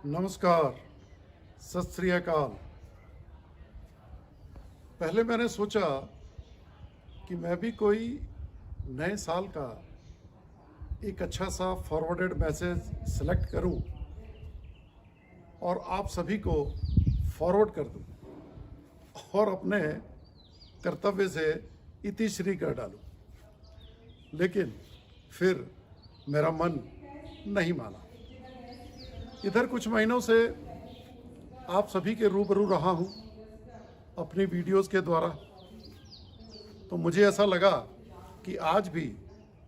नमस्कार, सत श्री अकाल। पहले मैंने सोचा कि मैं भी कोई नए साल का एक अच्छा सा फॉरवर्डेड मैसेज सेलेक्ट करूं और आप सभी को फॉरवर्ड कर दूं और अपने कर्तव्य से इतिश्री कर डालूं। लेकिन फिर मेरा मन नहीं माना। इधर कुछ महीनों से आप सभी के रूबरू रहा हूं अपनी वीडियोस के द्वारा, तो मुझे ऐसा लगा कि आज भी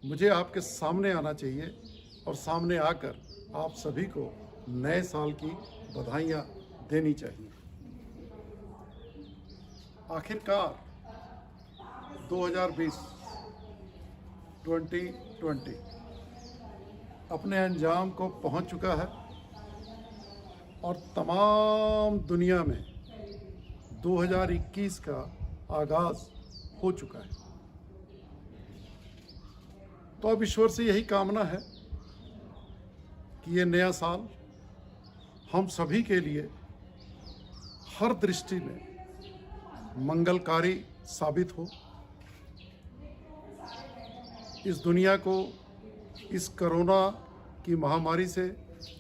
मुझे आपके सामने आना चाहिए और सामने आकर आप सभी को नए साल की बधाइयाँ देनी चाहिए। आखिरकार 2020 अपने अंजाम को पहुंच चुका है और तमाम दुनिया में 2021 का आगाज हो चुका है। तो अब ईश्वर से यही कामना है कि ये नया साल हम सभी के लिए हर दृष्टि में मंगलकारी साबित हो, इस दुनिया को इस कोरोना की महामारी से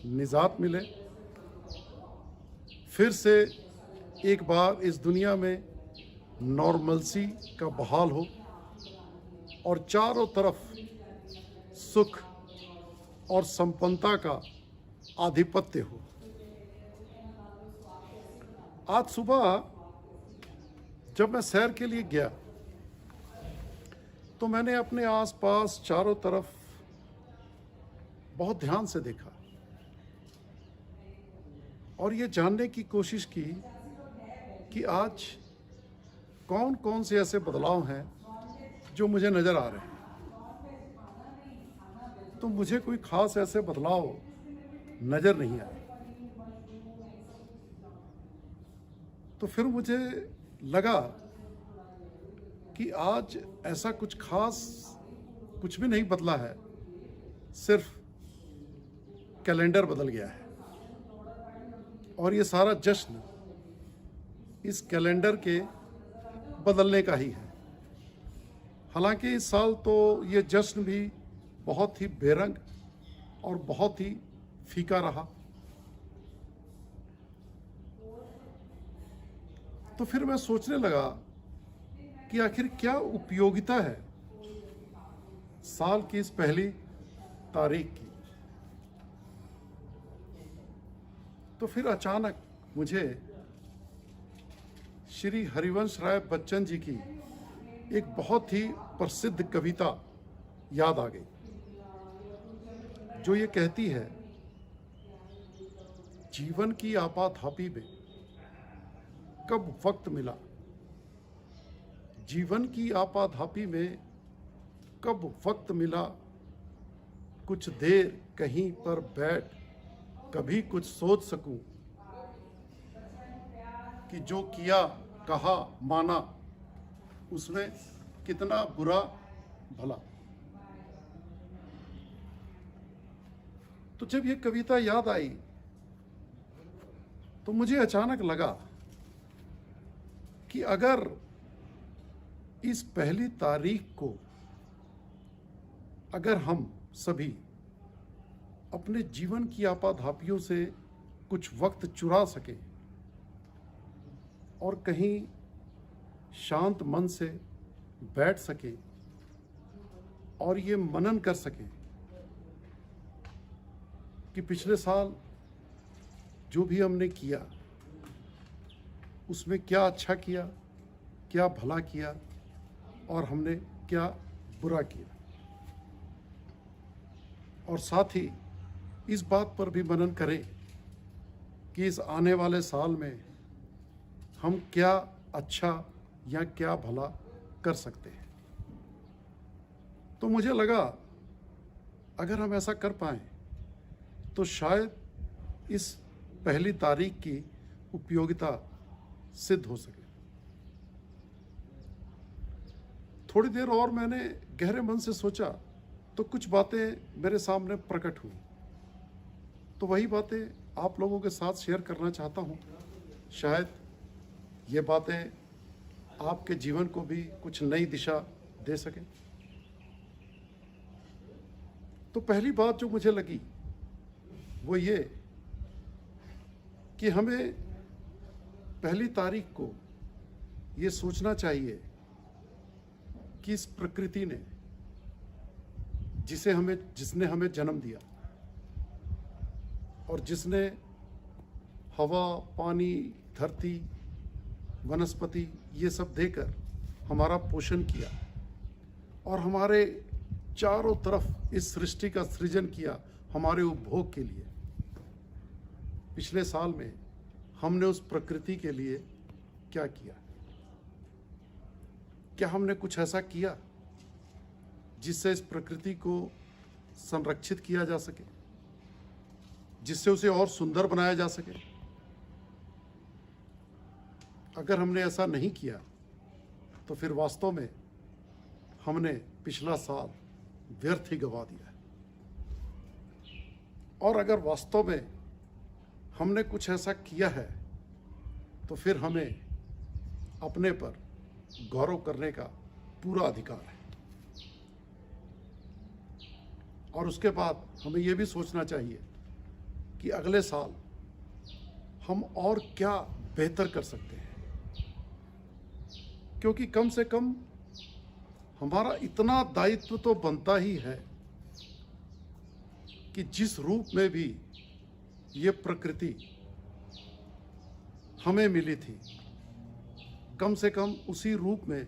निजात मिले, फिर से एक बार इस दुनिया में नॉर्मलसी का बहाल हो और चारों तरफ सुख और संपन्नता का आधिपत्य हो। आज सुबह जब मैं सैर के लिए गया तो मैंने अपने आसपास चारों तरफ बहुत ध्यान से देखा और ये जानने की कोशिश की कि आज कौन कौन से ऐसे बदलाव हैं जो मुझे नज़र आ रहे हैं। तो मुझे कोई ख़ास ऐसे बदलाव नज़र नहीं आए। तो फिर मुझे लगा कि आज ऐसा कुछ ख़ास कुछ भी नहीं बदला है, सिर्फ कैलेंडर बदल गया है और ये सारा जश्न इस कैलेंडर के बदलने का ही है। हालांकि इस साल तो ये जश्न भी बहुत ही बेरंग और बहुत ही फीका रहा। तो फिर मैं सोचने लगा कि आखिर क्या उपयोगिता है साल की इस पहली तारीख की। तो फिर अचानक मुझे श्री हरिवंश राय बच्चन जी की एक बहुत ही प्रसिद्ध कविता याद आ गई, जो ये कहती है, जीवन की आपाधापी में कब वक्त मिला, जीवन की आपाधापी में कब वक्त मिला, कुछ देर कहीं पर बैठ कभी कुछ सोच सकूं कि जो किया कहा माना उसमें कितना बुरा भला। तो जब ये कविता याद आई तो मुझे अचानक लगा कि अगर इस पहली तारीख को अगर हम सभी अपने जीवन की आपाधापियों से कुछ वक्त चुरा सके और कहीं शांत मन से बैठ सके और ये मनन कर सके कि पिछले साल जो भी हमने किया उसमें क्या अच्छा किया, क्या भला किया और हमने क्या बुरा किया, और साथ ही इस बात पर भी मनन करें कि इस आने वाले साल में हम क्या अच्छा या क्या भला कर सकते हैं। तो मुझे लगा अगर हम ऐसा कर पाएं तो शायद इस पहली तारीख की उपयोगिता सिद्ध हो सके। थोड़ी देर और मैंने गहरे मन से सोचा तो कुछ बातें मेरे सामने प्रकट हुई। तो वही बातें आप लोगों के साथ शेयर करना चाहता हूँ। शायद ये बातें आपके जीवन को भी कुछ नई दिशा दे सकें। तो पहली बात जो मुझे लगी वो ये कि हमें पहली तारीख को ये सोचना चाहिए कि इस प्रकृति ने जिसने हमें जन्म दिया और जिसने हवा, पानी, धरती, वनस्पति ये सब देकर हमारा पोषण किया और हमारे चारों तरफ इस सृष्टि का सृजन किया हमारे उपभोग के लिए। पिछले साल में हमने उस प्रकृति के लिए क्या किया? क्या हमने कुछ ऐसा किया जिससे इस प्रकृति को संरक्षित किया जा सके, जिससे उसे और सुंदर बनाया जा सके? अगर हमने ऐसा नहीं किया तो फिर वास्तव में हमने पिछला साल व्यर्थ ही गवा दिया है। और अगर वास्तव में हमने कुछ ऐसा किया है तो फिर हमें अपने पर गौरव करने का पूरा अधिकार है। और उसके बाद हमें यह भी सोचना चाहिए कि अगले साल हम और क्या बेहतर कर सकते हैं, क्योंकि कम से कम हमारा इतना दायित्व तो बनता ही है कि जिस रूप में भी ये प्रकृति हमें मिली थी, कम से कम उसी रूप में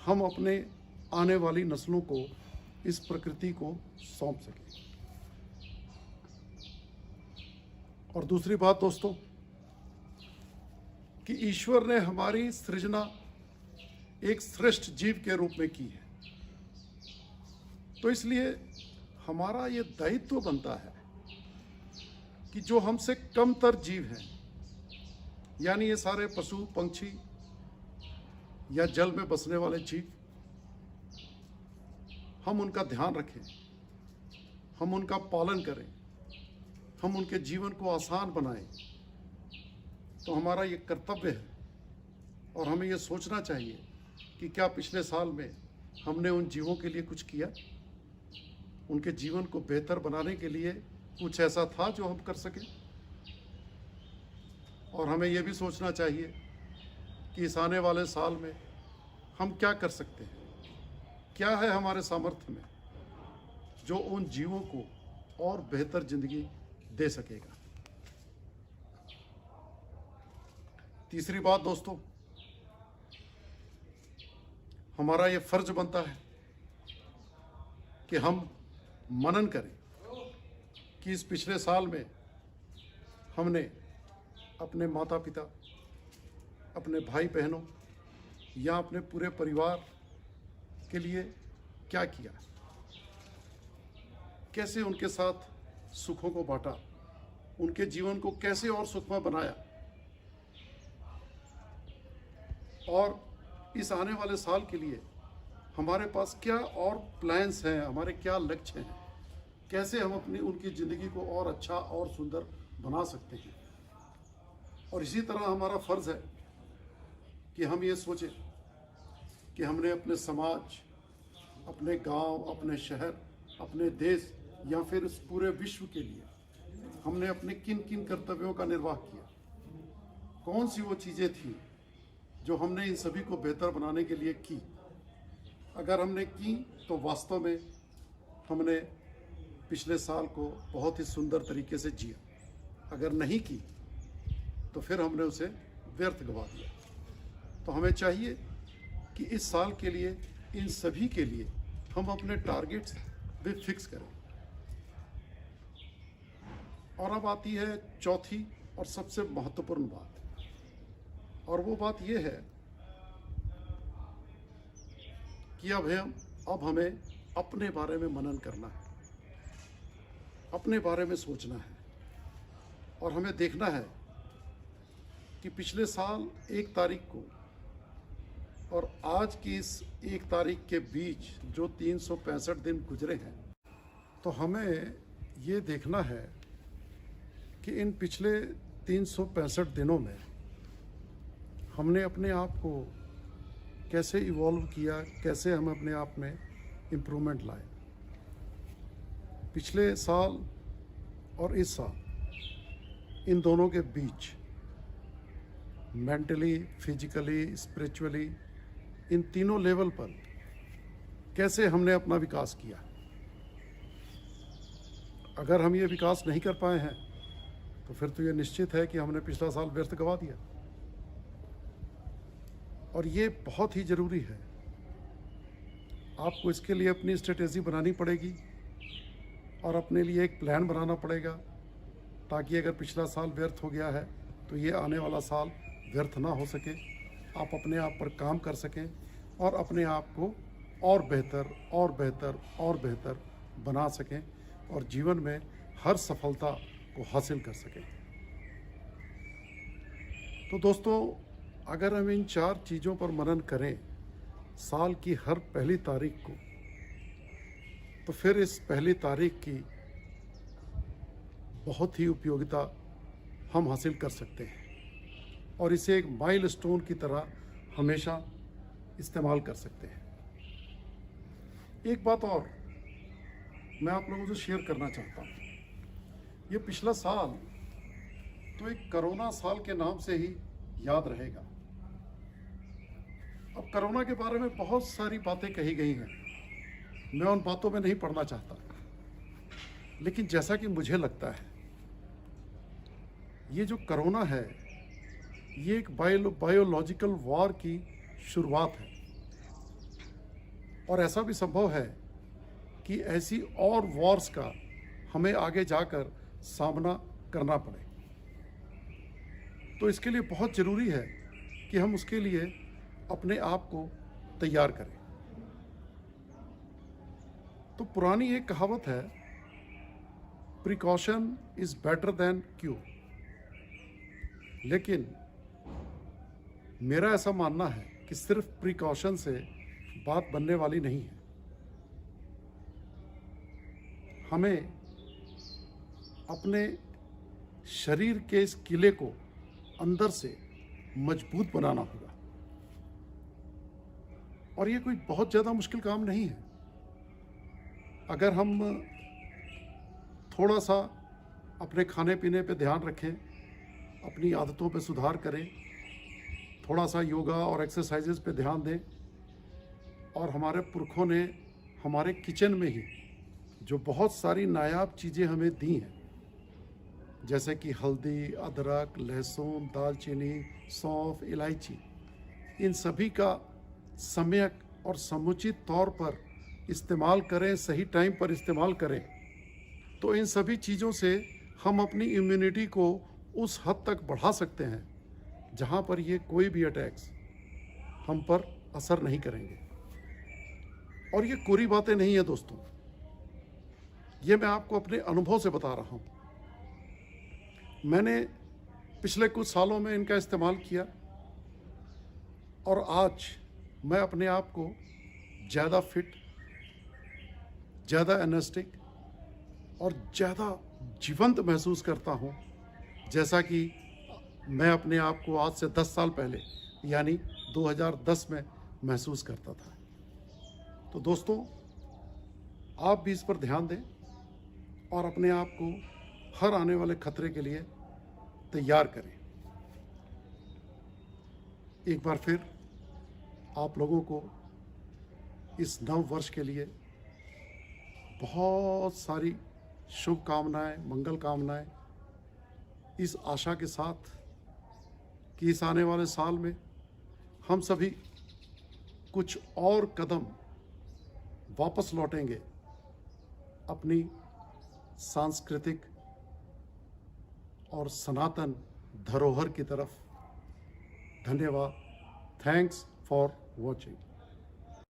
हम अपने आने वाली नस्लों को इस प्रकृति को सौंप सकें। और दूसरी बात दोस्तों, कि ईश्वर ने हमारी सृजना एक श्रेष्ठ जीव के रूप में की है, तो इसलिए हमारा ये दायित्व बनता है कि जो हमसे कमतर जीव हैं, यानी ये सारे पशु पंछी या जल में बसने वाले जीव, हम उनका ध्यान रखें, हम उनका पालन करें, हम उनके जीवन को आसान बनाएं। तो हमारा ये कर्तव्य है और हमें ये सोचना चाहिए कि क्या पिछले साल में हमने उन जीवों के लिए कुछ किया, उनके जीवन को बेहतर बनाने के लिए कुछ ऐसा था जो हम कर सकें। और हमें यह भी सोचना चाहिए कि इस आने वाले साल में हम क्या कर सकते हैं, क्या है हमारे सामर्थ्य में जो उन जीवों को और बेहतर जिंदगी दे सकेगा। तीसरी बात दोस्तों, हमारा ये फर्ज बनता है कि हम मनन करें कि इस पिछले साल में हमने अपने माता पिता, अपने भाई बहनों या अपने पूरे परिवार के लिए क्या किया, कैसे उनके साथ सुखों को बांटा, उनके जीवन को कैसे और सुखमय बनाया, और इस आने वाले साल के लिए हमारे पास क्या और प्लान्स हैं, हमारे क्या लक्ष्य हैं, कैसे हम अपनी उनकी ज़िंदगी को और अच्छा और सुंदर बना सकते हैं। और इसी तरह हमारा फ़र्ज़ है कि हम ये सोचें कि हमने अपने समाज, अपने गांव, अपने शहर, अपने देश या फिर इस पूरे विश्व के लिए हमने अपने किन किन कर्तव्यों का निर्वाह किया, कौन सी वो चीज़ें थी जो हमने इन सभी को बेहतर बनाने के लिए की। अगर हमने की तो वास्तव में हमने पिछले साल को बहुत ही सुंदर तरीके से जिया, अगर नहीं की तो फिर हमने उसे व्यर्थ गवा दिया। तो हमें चाहिए कि इस साल के लिए, इन सभी के लिए हम अपने टारगेट्स भी फिक्स करें। और अब आती है चौथी और सबसे महत्वपूर्ण बात, और वो बात ये है कि अब हमें अपने बारे में मनन करना है, अपने बारे में सोचना है, और हमें देखना है कि पिछले साल 1 तारीख को और आज की इस 1 तारीख के बीच जो 365 दिन गुजरे हैं, तो हमें ये देखना है कि इन पिछले 365 दिनों में हमने अपने आप को कैसे इवॉल्व किया, कैसे हम अपने आप में इम्प्रूवमेंट लाए। पिछले साल और इस साल इन दोनों के बीच मेंटली, फिजिकली, स्पिरिचुअली, इन तीनों लेवल पर कैसे हमने अपना विकास किया। अगर हम ये विकास नहीं कर पाए हैं तो फिर तो ये निश्चित है कि हमने पिछला साल व्यर्थ गवा दिया। और ये बहुत ही ज़रूरी है। आपको इसके लिए अपनी स्ट्रेटेजी बनानी पड़ेगी और अपने लिए एक प्लान बनाना पड़ेगा, ताकि अगर पिछला साल व्यर्थ हो गया है तो ये आने वाला साल व्यर्थ ना हो सके। आप अपने आप पर काम कर सकें और अपने आप को और बेहतर और बेहतर और बेहतर बना सकें और जीवन में हर सफलता को हासिल कर सकें। तो दोस्तों, अगर हम इन 4 चीज़ों पर मनन करें साल की हर पहली तारीख को, तो फिर इस पहली तारीख की बहुत ही उपयोगिता हम हासिल कर सकते हैं और इसे एक माइलस्टोन की तरह हमेशा इस्तेमाल कर सकते हैं। एक बात और मैं आप लोगों से शेयर करना चाहता हूँ। ये पिछला साल तो एक कोरोना साल के नाम से ही याद रहेगा। अब कोरोना के बारे में बहुत सारी बातें कही गई हैं, मैं उन बातों में नहीं पढ़ना चाहता, लेकिन जैसा कि मुझे लगता है ये जो कोरोना है ये एक बायोलॉजिकल वॉर की शुरुआत है और ऐसा भी संभव है कि ऐसी और वॉर्स का हमें आगे जाकर सामना करना पड़े। तो इसके लिए बहुत ज़रूरी है कि हम उसके लिए अपने आप को तैयार करें। तो पुरानी एक कहावत है, precaution is better than cure. लेकिन मेरा ऐसा मानना है कि सिर्फ प्रिकॉशन से बात बनने वाली नहीं है। हमें अपने शरीर के इस किले को अंदर से मजबूत बनाना होगा और ये कोई बहुत ज़्यादा मुश्किल काम नहीं है। अगर हम थोड़ा सा अपने खाने पीने पे ध्यान रखें, अपनी आदतों पे सुधार करें, थोड़ा सा योगा और एक्सरसाइजेज पे ध्यान दें और हमारे पुरखों ने हमारे किचन में ही जो बहुत सारी नायाब चीज़ें हमें दी हैं, जैसे कि हल्दी, अदरक, लहसुन, दालचीनी, सौंफ, इलायची, इन सभी का सम्यक और समुचित तौर पर इस्तेमाल करें, सही टाइम पर इस्तेमाल करें, तो इन सभी चीज़ों से हम अपनी इम्यूनिटी को उस हद तक बढ़ा सकते हैं जहाँ पर ये कोई भी अटैक्स हम पर असर नहीं करेंगे। और ये कोरी बातें नहीं है दोस्तों, ये मैं आपको अपने अनुभव से बता रहा हूँ। मैंने पिछले कुछ सालों में इनका इस्तेमाल किया और आज मैं अपने आप को ज़्यादा फिट, ज़्यादा एनर्जेटिक और ज़्यादा जीवंत महसूस करता हूँ, जैसा कि मैं अपने आप को आज से 10 साल पहले यानी 2010 में महसूस करता था। तो दोस्तों, आप भी इस पर ध्यान दें और अपने आप को हर आने वाले खतरे के लिए तैयार करें। एक बार फिर आप लोगों को इस नव वर्ष के लिए बहुत सारी शुभकामनाएं, मंगल कामनाएं, इस आशा के साथ कि इस आने वाले साल में हम सभी कुछ और कदम वापस लौटेंगे अपनी सांस्कृतिक और सनातन धरोहर की तरफ। धन्यवाद। Thanks for watching.